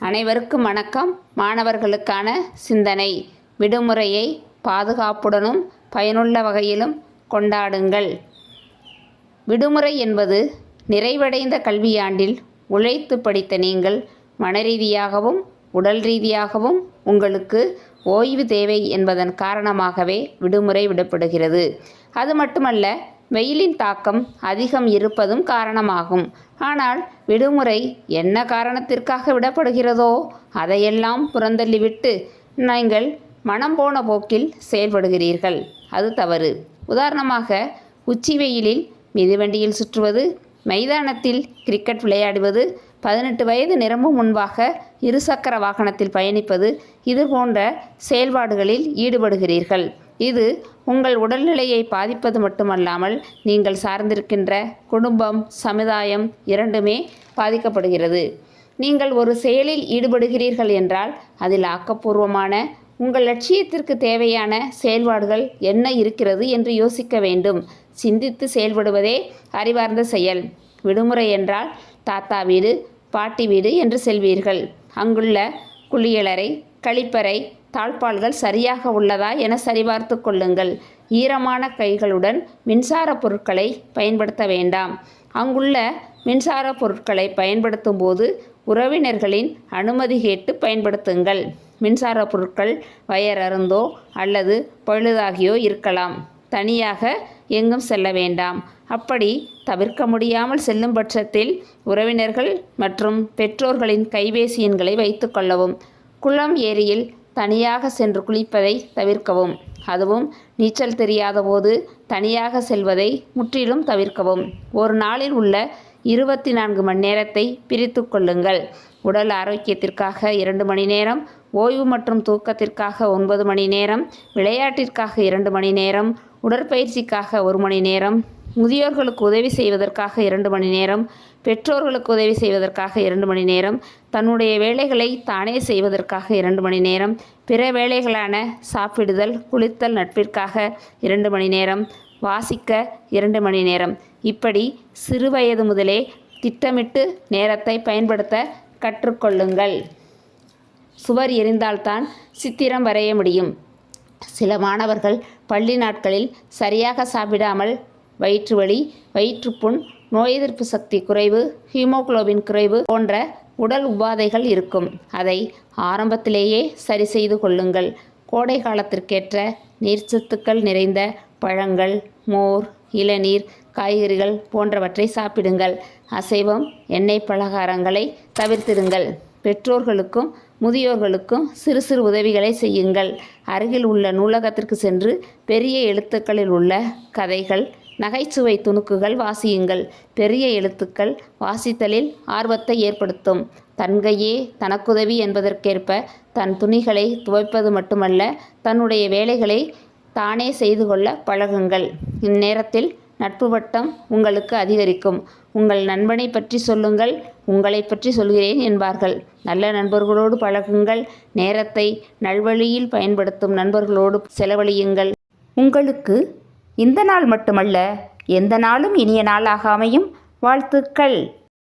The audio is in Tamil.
அனைவருக்கும் வணக்கம். மாணவர்களுக்கான சிந்தனை. விடுமுறையை பாதுகாப்புடனும் பயனுள்ள வகையிலும் கொண்டாடுங்கள். விடுமுறை என்பது நிறைவடைந்த கல்வியாண்டில் உழைத்து படித்த நீங்கள் மனரீதியாகவும் உடல் ரீதியாகவும் உங்களுக்கு ஓய்வு தேவை என்பதன் காரணமாகவே விடுமுறை விடப்படுகிறது. அது மட்டுமல்ல, வெயிலின் தாக்கம் அதிகம் இருப்பதும் காரணமாகும். ஆனால் விடுமுறை என்ன காரணத்திற்காக விடப்படுகிறதோ அதையெல்லாம் புறந்தள்ளிவிட்டு நீங்கள் மனம் போன போக்கில் செயல்படுகிறீர்கள். அது தவறு. உதாரணமாக, உச்சி வெயிலில் மிதிவண்டியில் சுற்றுவது, மைதானத்தில் கிரிக்கெட் விளையாடுவது, 18 வயது நிரம்பும் முன்பாக இருசக்கர வாகனத்தில் பயணிப்பது, இது போன்ற செயல்பாடுகளில் ஈடுபடுகிறீர்கள். இது உங்கள் உடல்நிலையை பாதிப்பது மட்டுமல்லாமல் நீங்கள் சார்ந்திருக்கின்ற குடும்பம், சமுதாயம் இரண்டுமே பாதிக்கப்படுகிறது. நீங்கள் ஒரு செயலில் ஈடுபடுகிறீர்கள் என்றால் அதில் ஆக்கப்பூர்வமான உங்கள் லட்சியத்திற்கு தேவையான செயல்பாடுகள் என்ன இருக்கிறது என்று யோசிக்க வேண்டும். சிந்தித்து செயல்படுவதே அறிவார்ந்த செயல். விடுமுறை என்றால் தாத்தா வீடு, பாட்டி வீடு என்று செல்வீர்கள். அங்குள்ள குளியலறை, கழிப்பறை, தாழ்பால்கள் சரியாக உள்ளதா என சரிபார்த்து கொள்ளுங்கள். ஈரமான கைகளுடன் மின்சார பொருட்களை பயன்படுத்த வேண்டாம். அங்குள்ள மின்சார பொருட்களை பயன்படுத்தும் போது உறவினர்களின் அனுமதி கேட்டு பயன்படுத்துங்கள். மின்சார பொருட்கள் வயர் அருந்தோ அல்லது பழுதாகியோ இருக்கலாம். தனியாக எங்கும் செல்ல வேண்டாம். அப்படி தவிர்க்க முடியாமல் செல்லும் பட்சத்தில் உறவினர்கள் மற்றும் பெற்றோர்களின் கைபேசி எண்களை வைத்து கொள்ளவும். குளம், ஏரியில் தனியாக சென்று குளிப்பதை தவிர்க்கவும். அதுவும் நீச்சல் தெரியாத போது தனியாக செல்வதை முற்றிலும் தவிர்க்கவும். ஒரு நாளில் உள்ள 24 மணி நேரத்தை பிரித்து கொள்ளுங்கள். உடல் ஆரோக்கியத்திற்காக 2 மணி நேரம், ஓய்வு மற்றும் தூக்கத்திற்காக 9 மணி நேரம், விளையாட்டிற்காக 2 மணி நேரம், உடற்பயிற்சிக்காக 1 மணி நேரம், முதியோர்களுக்கு உதவி செய்வதற்காக 2 மணி நேரம், பெற்றோர்களுக்கு உதவி செய்வதற்காக 2 மணி நேரம், தன்னுடைய வேலைகளை தானே செய்வதற்காக 2 மணி நேரம், பிற வேலைகளான சாப்பிடுதல், குளித்தல், நட்பிற்காக 2 மணி நேரம், வாசிக்க 2 மணி நேரம். இப்படி சிறுவயது முதலே திட்டமிட்டு நேரத்தை பயன்படுத்த கற்றுக்கொள்ளுங்கள். சுவர் எரிந்தால்தான் சித்திரம் வரைய முடியும். சில மாணவர்கள் பள்ளி நாட்களில் சரியாக சாப்பிடாமல் வயிற்று வலி, வயிற்றுப்புண், நோய் எதிர்ப்பு சக்தி குறைவு, ஹீமோகுளோபின் குறைவு போன்ற உடல் உபாதைகள் இருக்கும். அதை ஆரம்பத்திலேயே சரி செய்து கொள்ளுங்கள். கோடை காலத்திற்கேற்ற நீர்ச்சத்துக்கள் நிறைந்த பழங்கள், மோர், இளநீர், காய்கறிகள் போன்றவற்றை சாப்பிடுங்கள். அசைவம், எண்ணெய் பலகாரங்களை தவிர்த்திடுங்கள். பெற்றோர்களுக்கும் முதியோர்களுக்கும் சிறு சிறு உதவிகளை செய்யுங்கள். அருகில் உள்ள நூலகத்திற்கு சென்று பெரிய எழுத்துக்களில் உள்ள கதைகள், நகைச்சுவை துணுக்குகள் வாசியுங்கள். பெரிய எழுத்துக்கள் வாசித்தலில் ஆர்வத்தை ஏற்படுத்தும். தன்கையே தனக்குதவி என்பதற்கேற்ப தன் துணிகளை துவைப்பது மட்டுமல்ல, தன்னுடைய வேலைகளை தானே செய்து கொள்ள பழகுங்கள். இந்நேரத்தில் நட்பு வட்டம் உங்களுக்கு அதிகரிக்கும். உங்கள் நண்பனை பற்றி சொல்லுங்கள், உங்களை பற்றி சொல்கிறேன் என்பார்கள். நல்ல நண்பர்களோடு பழகுங்கள். நேரத்தை நல்வழியில் பயன்படுத்தும் நண்பர்களோடு செலவழியுங்கள். உங்களுக்கு இந்த நாள் மட்டுமல்ல, எந்த நாளும் இனிய நாளாக அமையும். வாழ்த்துக்கள்.